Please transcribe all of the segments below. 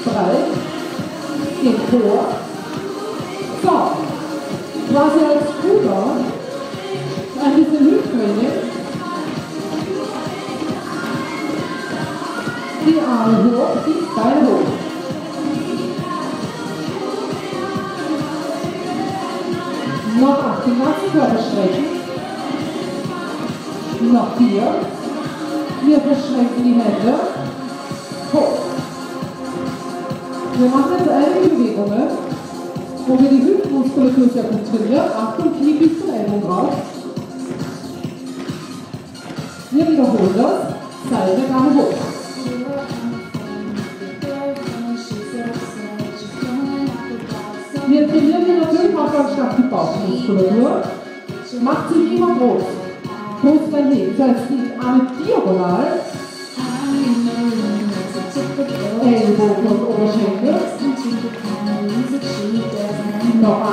breit, den Chor. So, quasi als Puder, ein bisschen Hüfttraining. Die Arme hoch, die Beine hoch. Noch 8, den ganzen Körper strecken. Noch 4. Wir verschränken die Hände. Hoch. Wir machen jetzt einige Bewegungen, wo wir die Hüftmuskulatur sehr gut trainieren. Achtung, Knie bis zum Ellbogen rauf. Wir wiederholen das. Seite, Arme hoch. Wir trainieren hier natürlich auch ganz stark die Bauchmuskulatur. Macht sich immer groß. Brust beim Heben. Das heißt, die Arme diagonal. Ellbogen und Oberschenkel. Noch 8.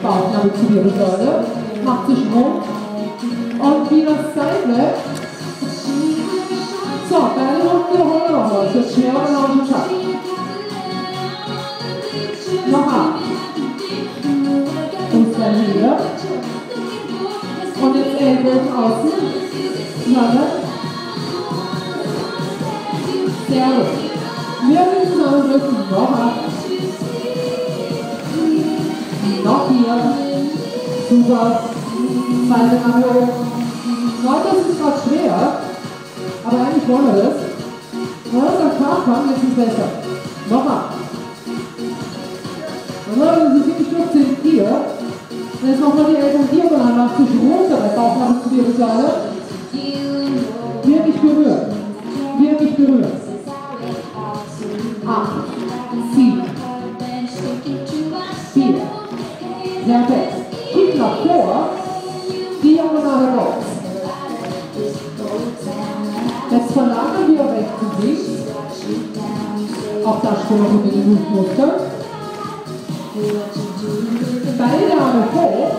Bauchnabel zu Wirbelsäule. Macht sich rund. Und wieder Seite. So, Beine unten, wiederholen wir nochmal. Das wird schwerer, wenn man schon schafft. Noch 8. Und dann hier. Und jetzt Ellbogen außen. Schnappe. Sehr gut. Wir müssen zusammendrücken. Noch 8. Noch 4. Super. Beide Arme hoch. Leute, das ist gerade schwer. Aber eigentlich wollen wir das. Wenn wir uns am Tag haben, ist es besser. Noch 8. Dann wollen Sie wirklich durchziehen hier. Und jetzt nochmal die Ellbogen diagonal, macht sich runter bei Bauchnabel zu Wirbelsäule. Wirklich berühren. Wirklich berühren. 8, 7, 4. Perfekt. Kick nach vor. Diagonale Box. Jetzt verlagern wir rechts und links. Auch das schon mit den Hüftmuskeln. Beide Arme hoch.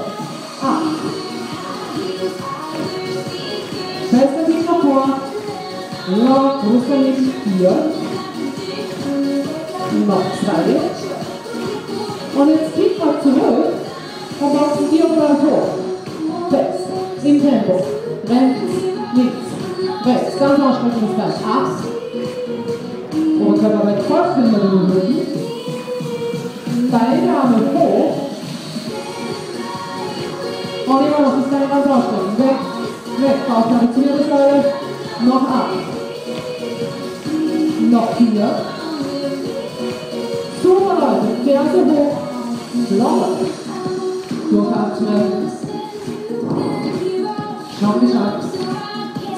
8. Fester Kick nach vor. Lock, Brust nach links. 4. Noch 2. Und jetzt Kick mal zurück und boxen diagonal hoch. Fest. Im Tempo. Rechts, links, rechts. Ganz ausstrecken das Bein. 8. Oberkörper weit fort, können wir den Rücken. Beide Arme hoch. Und immer noch das Bein ganz ausstrecken. Weg, weg. Bauchnabel zu Wirbelsäule. Noch 8. Noch 4. Super, Leute. Ferse hoch. Locker. Durchatmen. Schon geschafft.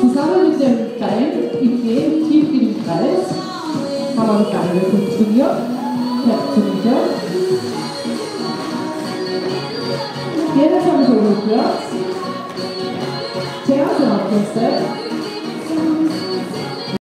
Zusammen mit dem Bein im Gehen tief in den Kreis haben wir die Beine funktioniert. Funktioniert. Gehen jetzt ein bisschen rückwärts. Ferse auf den Step.